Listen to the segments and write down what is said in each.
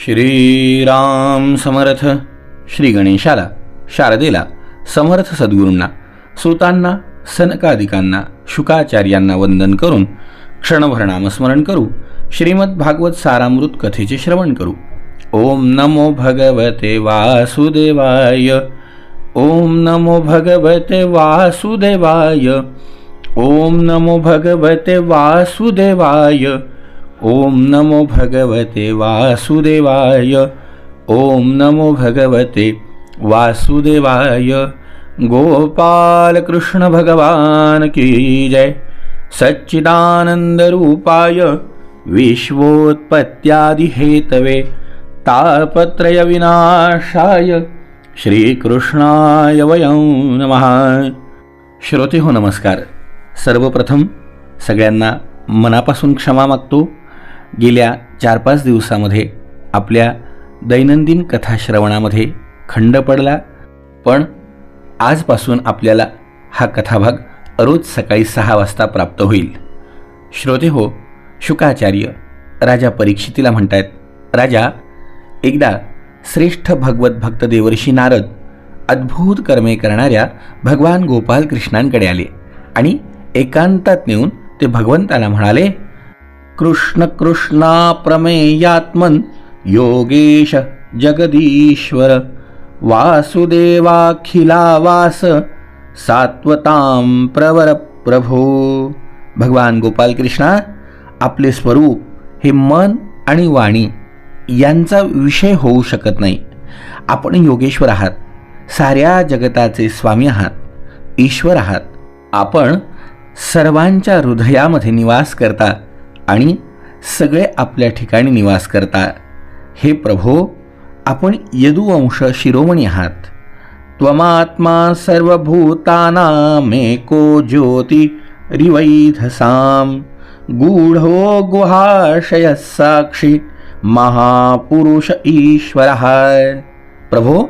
श्रीराम समर्थ. श्री गणेशाला, शारदेला, समर्थ सद्गुरूंना, सूतांना, सनकादिकांना, शुकाचार्यांना वंदन करून क्षणभर नामस्मरण करू. श्रीमद भागवत सारामृत कथेचे श्रवण करू. ओम नमो भगवते वासुदेवाय. ओम नमो भगवते वासुदेवाय. ओम नमो भगवते वासुदेवाय. ओम नमो भगवते वासुदेवाय. ओम नमो भगवते वासुदेवाय. गोपाल कृष्ण भगवान की जय. सच्चिदानंद रूपाय विश्वोत्पत्त्यादि हेतवे तापत्रय विनाशाय श्रीकृष्णाय वयं नमः. श्रोते हो, नमस्कार. सर्वप्रथम सगळ्यांना मनापासून क्षमा मागतो. गेल्या 4-5 दिवसामध्ये आपल्या दैनंदिन कथाश्रवणामध्ये खंड पडला, पण आजपासून आपल्याला हा कथाभाग रोज सकाळी 6 वाजता प्राप्त होईल. श्रोते हो, शुकाचार्य राजा परीक्षितीला म्हणतायत, राजा, एकदा श्रेष्ठ भगवत भक्त देवर्षी नारद अद्भुत कर्मे करणाऱ्या भगवान गोपाल कृष्णांकडे आले आणि एकांतात नेऊन ते भगवंताला म्हणाले, कृष्ण कृष्णा प्रमेयात्मन योगेश जगदीश्वर वासुदेवाखिलावास सात्वतां प्रवर प्रभो. भगवान गोपाल कृष्णा, आपले स्वरूप हे मन आणि वाणी यांचा विषय होऊ शकत नाही. आपण योगेश्वर आहात, साऱ्या जगताचे स्वामी आहात, ईश्वर आहात. आपण सर्वांच्या हृदयामध्ये निवास करता आणि सगळे आपल्या ठिकाणी निवास करता. हे प्रभो, आपण यदुवंश शिरोमणी आहात. त्वमात्मा सर्वभूतानामेको ज्योति रिवैधसाम गूढो गुहाशय साक्षी महापुरुष ईश्वरः. प्रभो,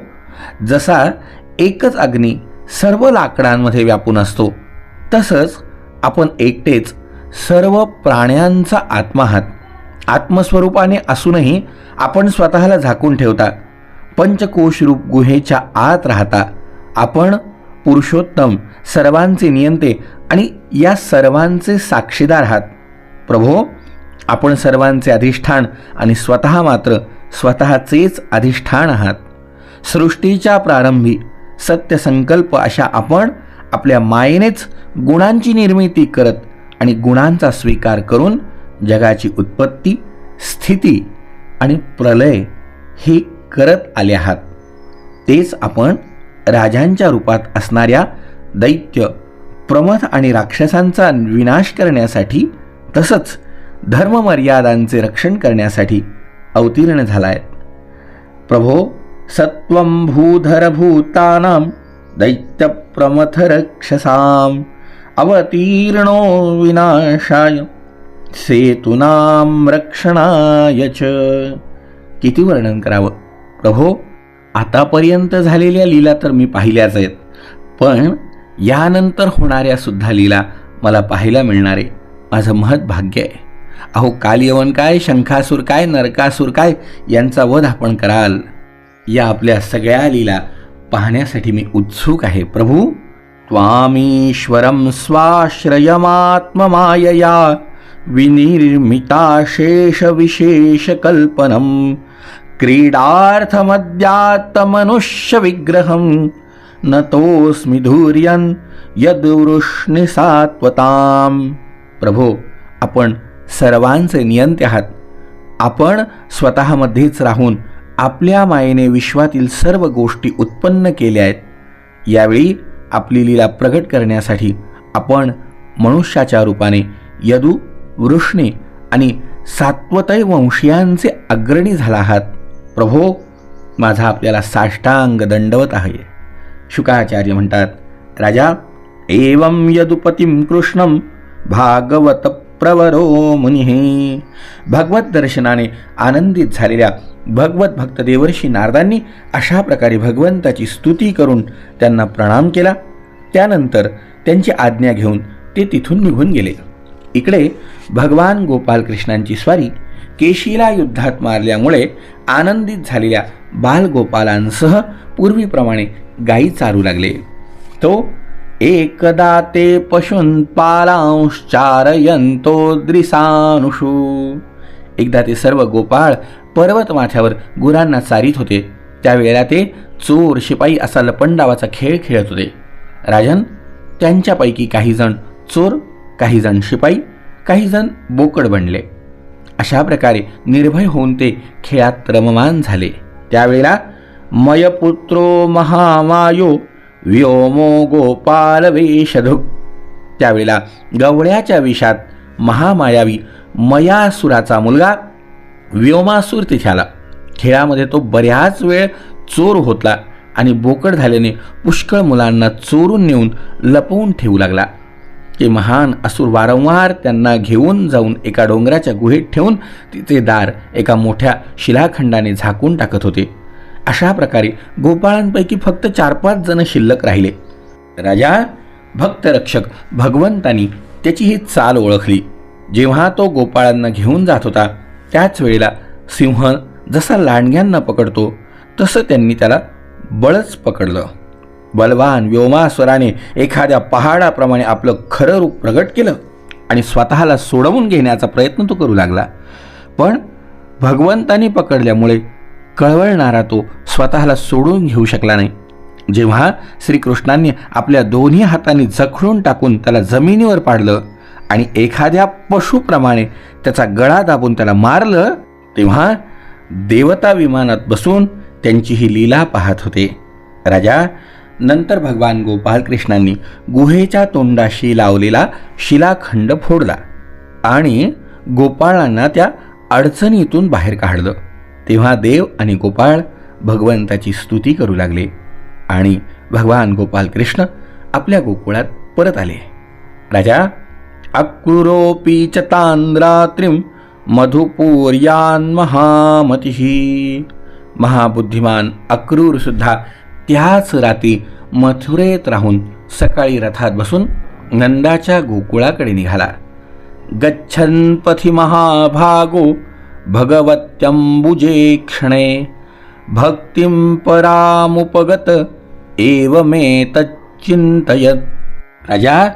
जसा एकच अग्नी सर्व लाकडांमध्ये व्यापून असतो, तसंच आपण एकटेच सर्व प्राण्यांचा आत्मा आहात. आत्मस्वरूपाने असूनही आपण स्वतःला झाकून ठेवता. पंचकोशरूप गुहेच्या आत राहता. आपण पुरुषोत्तम, सर्वांचे नियंते आणि या सर्वांचे साक्षीदार आहात. प्रभो, आपण सर्वांचे अधिष्ठान आणि स्वतः मात्र स्वतःचेच अधिष्ठान आहात. सृष्टीच्या प्रारंभी सत्यसंकल्प अशा आपण आपल्या मायेनेच गुणांची निर्मिती करत आणि गुणांचा स्वीकार करून जगाची उत्पत्ती, स्थिती आणि प्रलय हे करत आले आहात. तेच आपण राजांच्या रूपात असणाऱ्या दैत्य, प्रमथ आणि राक्षसांचा विनाश करण्यासाठी, तसंच धर्ममर्यादांचे रक्षण करण्यासाठी अवतीर्ण झालाय. प्रभो, सत्वं भूधर भूतानां दैत्य प्रमथ रक्षसाम अवतीर्णो विनाशाय सेतूनां रक्षणाय च. किती वर्णन करावं प्रभो. आतापर्यंत झालेल्या लीला तर मी पाहिल्याच आहेत, पण यानंतर होणाऱ्या सुद्धा लीला मला पाहायला मिळणारे माझं महत् भाग्य आहे. अहो, कालयवन काय, शंखासूर काय, नरकासूर काय यांचा वध आपण कराल. या आपल्या सगळ्या लीला पाहण्यासाठी मी उत्सुक आहे. प्रभू, त्वामीश्वरं स्वाश्रयमात्ममायया विनिर्मिता शेष विशेष कल्पनं क्रीडार्थमद्यात्मनुष्य विग्रहं नतोस्मि धूर्यं यद्वृष्णि सात्वतां. प्रभो, आपण सर्वांचे नियंते आहात. आपण स्वतःमध्येच राहून आपल्या मायेने विश्वातील सर्व गोष्टी उत्पन्न केल्या आहेत. यावेळी आपली लीला प्रगट करण्यासाठी आपण मनुष्याच्या रूपाने यदू, वृष्णी आणि सात्वतय वंशीयांचे अग्रणी झाला आहात. प्रभो, माझा आपल्याला साष्टांग दंडवत आहे. शुकाचार्य म्हणतात, राजा, एवं यदुपतिं कृष्णं भागवत प्रवरो मुनिः. भगवत दर्शनाने आनंदित झालेल्या भगवत भक्त देवर्षी नारदांनी अशा प्रकारे भगवंताची स्तुती करून त्यांना प्रणाम केला. त्यानंतर त्यांची आज्ञा घेऊन ते तिथून निघून गेले. इकडे भगवान गोपाल कृष्णांची स्वारी केशीला युद्धात मारल्यामुळे आनंदित झालेल्या बालगोपालांसह पूर्वीप्रमाणे गायी चारू लागले. तो एकदा ते पशून पालांश्चारयंतो द्रिसानुषु. एकदा ते सर्व गोपाळ पर्वतमाथ्यावर गुरांना चारीत होते. त्यावेळेला ते चोर शिपाई असा लपंडावाचा खेळ खेळत होते. राजन, त्यांच्यापैकी काही जण चोर, काही जण शिपाई, काही जण बोकड बनले. अशा प्रकारे निर्भय होऊन ते खेळात रममान झाले. त्यावेळेला मयपुत्रो महामायो व्योमो गोपाल वेशधुक. त्यावेळेला गवळ्याच्या विषात महामायावी मयासुराचा मुलगा व्योमासूर तिथे आला. खेळामध्ये तो बऱ्याच वेळ चोर होतला आणि बोकड झाल्याने पुष्कळ मुलांना चोरून नेऊन लपवून ठेवू लागला. ते महान असुर वारंवार त्यांना घेऊन जाऊन एका डोंगराच्या गुहेत ठेवून तिचे दार एका मोठ्या शिलाखंडाने झाकून टाकत होते. अशा प्रकारे गोपाळांपैकी फक्त 4-5 जण शिल्लक राहिले. राजा भक्तरक्षक भगवंतानी त्याची ही चाल ओळखली. जेव्हा तो गोपाळांना घेऊन जात होता त्याच वेळेला सिंह जसा लांडग्यांना पकडतो तसं त्यांनी त्याला बळच पकडलं. बलवान व्योमासुराने एखाद्या पहाडाप्रमाणे आपलं खरं रूप प्रगट केलं आणि स्वतःला सोडवून घेण्याचा प्रयत्न तो करू लागला. पण भगवंतानी पकडल्यामुळे कळवळणारा तो स्वतःला सोडून घेऊ शकला नाही. जेव्हा श्रीकृष्णांनी आपल्या दोन्ही हातांनी जखडून टाकून त्याला जमिनीवर पाडलं आणि एखाद्या पशुप्रमाणे त्याचा गळा दाबून त्याला मारलं, तेव्हा देवता विमानात बसून त्यांची ही लीला पाहत होते. राजा, नंतर भगवान गोपालकृष्णांनी गुहेच्या तोंडाशी लावलेला शिलाखंड फोडला आणि गोपाळांना त्या अडचणीतून बाहेर काढलं. तेव्हा देव आणि गोपाळ भगवंताची स्तुती करू लागले आणि भगवान गोपालकृष्ण आपल्या गोकुळात परत आले. राजा, अक्रूरोपी च तांद्रात्रिम मधुपूर्यान् महामतिः. महाबुद्धिमान अक्रूर सुद्धा त्याच रात्री मथुरेत राहून सकाळी रथात बसून नंदाच्या गोकुळाकडे निघाला. गच्छन् पथि महाभागो भगवत्यंबुजे क्षणे भक्तिं परामुपगत एवमेतच्चिंतयत्. राजा,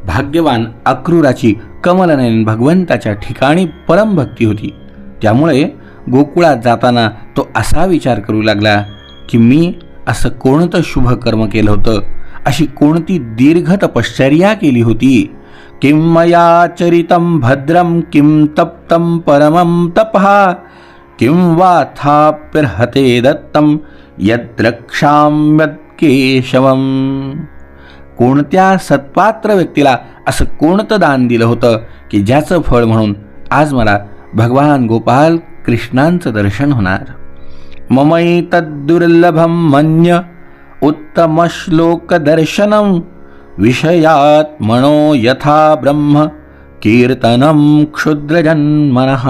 भाग्यवान अक्रूराची कमलनयन भगवंताच्या ठिकाणी परमभक्ती होती. त्यामुळे गोकुळात जाताना तो असा विचार करू लागला की मी असं कोणतं शुभ कर्म केलं होतं, अशी कोणती दीर्घ तपश्चर्या केली होती. किं मया चरितं भद्रं किं तप्तं परमं तपः किं वाथाप्यर्हते दत्तं यद्रक्षाम्यत् केशवम्. कोणत्या सत्पात्र व्यक्तीला असं कोणतं दान दिलं होतं की ज्याचं फळ म्हणून आज मला भगवान गोपाल कृष्णांचं दर्शन होणार. ममैतद्दुर्लभं मन्य उत्तमश्लोकदर्शनं विषयात् मनो यथा ब्रह्म कीर्तनं क्षुद्रजन्मनः.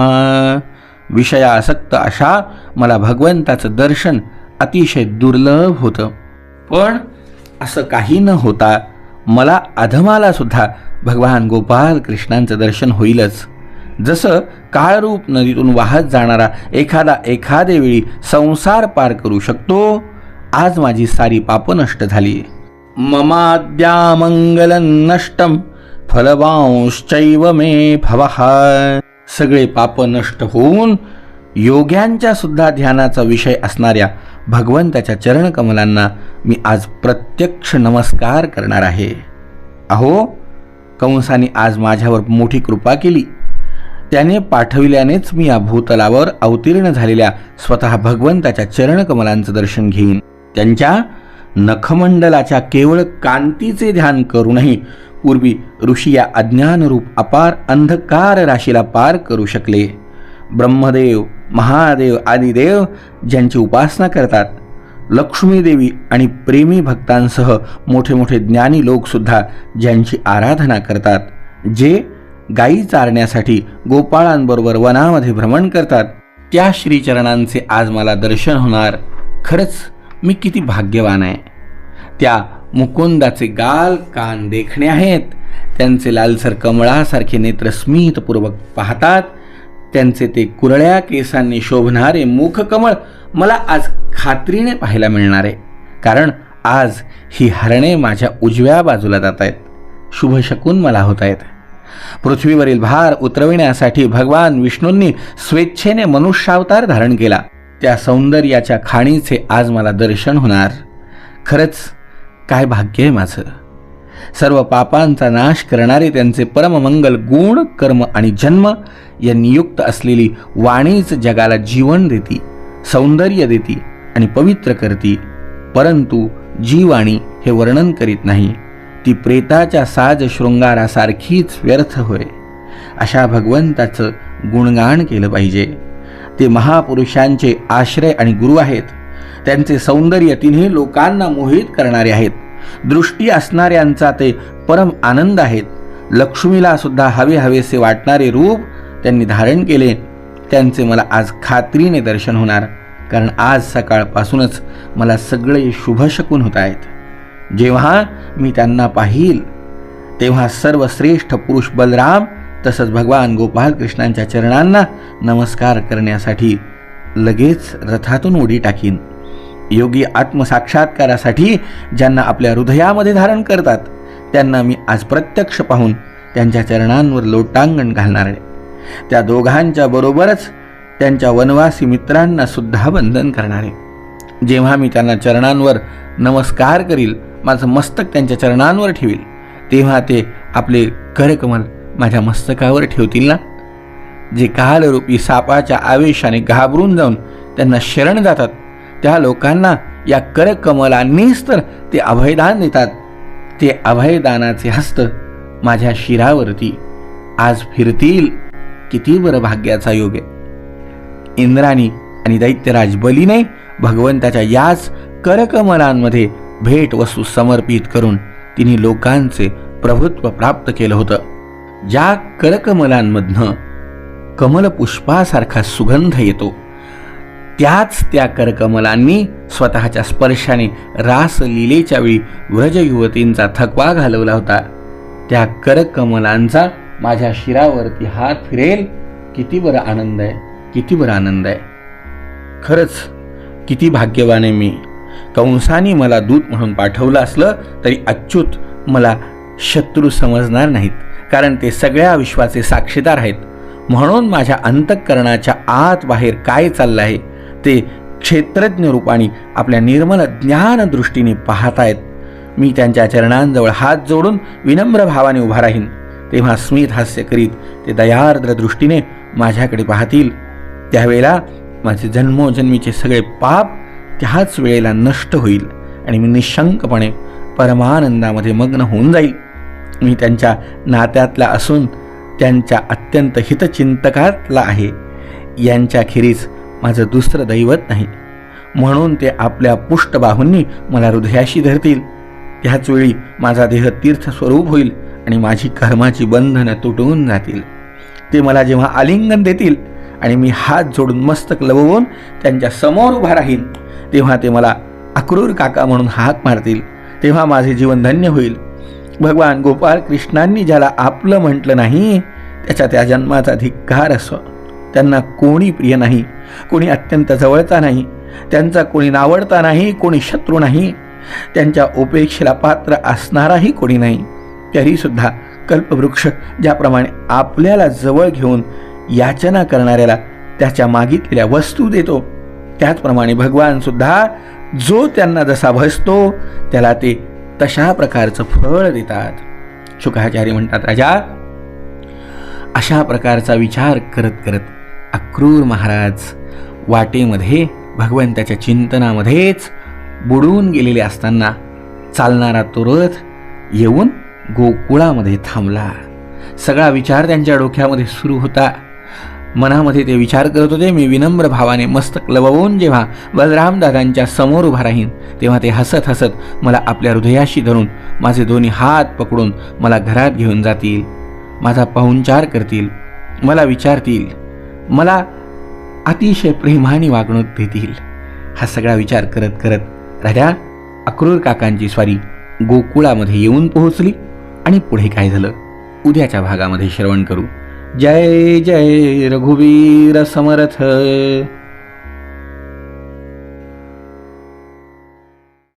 विषयासक्त अशा मला भगवंताचं दर्शन अतिशय दुर्लभ होतं. पण असं काही न होता मला अधमाला सुद्धा भगवान गोपाल कृष्णांचं दर्शन होईलच. जसं काळरूप नदीतून वाहत जाणारा एखाद्या वेळी संसार पार करू शकतो, आज माझी सारी पापं नष्ट झाली. ममाद्यामंगलं नष्टं फलवांश्चैव मे भवः. सगळे पाप नष्ट होऊन योग्यांच्या सुद्धा ध्यानाचा विषय असणाऱ्या भगवंताच्या चरणकमलांना मी आज प्रत्यक्ष नमस्कार करणार आहे. अहो, कंसाने आज माझ्यावर मोठी कृपा केली. त्याने पाठविल्यानेच मी या भूतलावर अवतीर्ण झालेल्या स्वतः भगवंताच्या चरणकमलांचं दर्शन घेईन. त्यांच्या नखमंडलाच्या केवळ कांतीचे ध्यान करूनही पूर्वी ऋषी या अज्ञानरूप अपार अंधकार राशीला पार करू शकले. ब्रह्मदेव, महादेव आदी देव ज्यांची उपासना करतात, लक्ष्मीदेवी आणि प्रेमी भक्तांसह मोठे मोठे ज्ञानी लोकसुद्धा ज्यांची आराधना करतात, जे गायी चारण्यासाठी गोपाळांबरोबर वनामध्ये भ्रमण करतात, त्या श्रीचरणांचे आज मला दर्शन होणार. खरंच मी किती भाग्यवान आहे. त्या मुकुंदाचे गाल कान देखणे आहेत. त्यांचे लालसर कमळासारखे नेत्र स्मितपूर्वक पाहतात. त्यांचे ते कुरळ्या केसांनी शोभणारे मुखकमळ मला आज खात्रीने पाहायला मिळणार आहे, कारण आज ही हरणे माझ्या उजव्या बाजूला जात आहेत. शुभ शकून मला होत आहेत. पृथ्वीवरील भार उतरविण्यासाठी भगवान विष्णूंनी स्वेच्छेने मनुष्यावतार धारण केला. त्या सौंदर्याच्या खाणीचे आज मला दर्शन होणार. खरंच काय भाग्य आहे माझं. सर्व पापांचा नाश करणारे त्यांचे परममंगल गुण, कर्म आणि जन्म यांनी युक्त असलेली वाणीच जगाला जीवन देती, सौंदर्य देती आणि पवित्र करती. परंतु जी वाणी हे वर्णन करीत नाही ती प्रेताच्या साज शृंगारासारखीच व्यर्थ होय. अशा भगवंताचं गुणगान केलं पाहिजे. ते महापुरुषांचे आश्रय आणि गुरु आहेत. त्यांचे सौंदर्य तिन्ही लोकांना मोहित करणारे आहेत. दृष्टी असणाऱ्यांचा ते परम आनंद आहेत. लक्ष्मीला सुद्धा हवे हवेसे वाटणारे रूप त्यांनी धारण केले. त्यांचे मला आज खात्रीने दर्शन होणार, कारण आज सकाळपासूनच मला सगळे शुभशकून होत आहेत. जेव्हा मी त्यांना पाहील तेव्हा सर्वश्रेष्ठ पुरुष बलराम तसंच भगवान गोपाल कृष्णांच्या चरणांना नमस्कार करण्यासाठी लगेच रथातून उडी टाकीन. योगी आत्मसाक्षात्कारासाठी ज्यांना आपल्या हृदयामध्ये धारण करतात त्यांना मी आज प्रत्यक्ष पाहून त्यांच्या चरणांवर लोटांगण घालणार आहे. त्या दोघांच्या बरोबरच त्यांच्या वनवासी मित्रांना सुद्धा वंदन करणार आहे. जेव्हा मी त्यांना चरणांवर नमस्कार करील, माझं मस्तक त्यांच्या चरणांवर ठेवील, तेव्हा ते आपले करकमल माझ्या मस्तकावर ठेवतील ना. जे कालरूपी सापाच्या आवेशाने घाबरून जाऊन त्यांना शरण जातात त्या लोकांना या करकमलांनीच तर ते अभयदान देतात. ते अभयदानाचे हस्त माझ्या शिरावरती आज फिरतील. किती बरं भाग्याचा योग आहे. इंद्राणी आणि दैत्यराज बलीने भगवंताच्या याच करकमलांमध्ये भेट वस्तू समर्पित करून तिन्ही लोकांचे प्रभुत्व प्राप्त केलं होतं. ज्या करकमलांमधनं कमलपुष्पासारखा सुगंध येतो त्याच त्या करकमलांनी स्वतःच्या स्पर्शाने रासलीलेच्या वेळी व्रजयुवतींचा थकवा घालवला होता. त्या करकमलांचा माझ्या शिरावरती हात फिरेल. किती बरं आनंद आहे, किती बरं आनंद आहे. खरंच किती भाग्यवान आहे मी. कंसाने मला दूत म्हणून पाठवलं असलं तरी अच्युत मला शत्रू समजणार नाहीत, कारण ते सगळ्या विश्वाचे साक्षीदार आहेत. म्हणून माझ्या अंतःकरणाच्या आत बाहेर काय चाललं आहे ते क्षेत्रज्ञ रूपाने आपल्या निर्मल ज्ञान दृष्टीने पाहतायत. मी त्यांच्या चरणांजवळ हात जोडून विनम्र भावाने उभा राहीन. तेव्हा स्मित हास्य करीत ते दयार्द्र दृष्टीने माझ्याकडे पाहतील. त्यावेळेला माझे जन्मोजन्मीचे सगळे पाप त्याच वेळेला नष्ट होईल आणि मी निशंकपणे परमानंदामध्ये मग्न होऊन जाईल. मी त्यांच्या नात्यातला असून त्यांच्या अत्यंत हितचिंतकातला आहे. यांच्याखेरीज माझं दुसरं दैवत नाही. म्हणून ते आपल्या पुष्टबाहूंनी मला हृदयाशी धरतील. त्याच वेळी माझा देह तीर्थ स्वरूप होईल आणि माझी कर्माची बंधनं तुटून जातील. ते मला जेव्हा आलिंगन देतील आणि मी हात जोडून मस्तक लवून त्यांच्या समोर उभा राहीन, तेव्हा ते मला अक्रूर काका म्हणून हाक मारतील. तेव्हा माझे जीवन धन्य होईल. भगवान गोपाल कृष्णांनी ज्याला आपलं म्हटलं नाही त्याच्या त्या जन्माचा धिक्कार असो. त्यांना कोणी प्रिय नाही, कोणी अत्यंत जवळचा नाही, त्यांचा कोणी नावडता नाही, कोणी शत्रू नाही, त्यांच्या उपेक्षेला पात्र असणाराही कोणी नाही. तरीसुद्धा कल्पवृक्ष ज्याप्रमाणे आपल्याला जवळ घेऊन याचना करणाऱ्याला त्याच्या मागितलेल्या वस्तू देतो, त्याचप्रमाणे भगवान सुद्धा जो त्यांना जसा भजतो त्याला ते तशा प्रकारचं फळ देतात. शुकाचार्य म्हणतात, राजा, अशा प्रकारचा विचार करत करत अक्रूर महाराज वाटेमध्ये भगवंताच्या चिंतनामध्येच बुडून गेलेले असताना चालणारा तो रथ येऊन गोकुळामध्ये थांबला. सगळा विचार त्यांच्या डोक्यामध्ये सुरू होता. मनामध्ये ते विचार करत होते, मी विनम्र भावाने मस्तक लवून जेव्हा बलरामदादांच्या समोर उभा राहीन तेव्हा ते हसत हसत मला आपल्या हृदयाशी धरून माझे दोन्ही हात पकडून मला घरात घेऊन जातील, माझा पाहुणचार करतील, मला विचारतील, मला अतिशय प्रेमाने वागणूक देतील. हा सगळा विचार करत करत राजा अक्रूर काकांची स्वारी गोकुळामध्ये येऊन पोहोचली. आणि पुढे काय झालं उद्याच्या भागामध्ये श्रवण करू. जय जय रघुवीर समर्थ।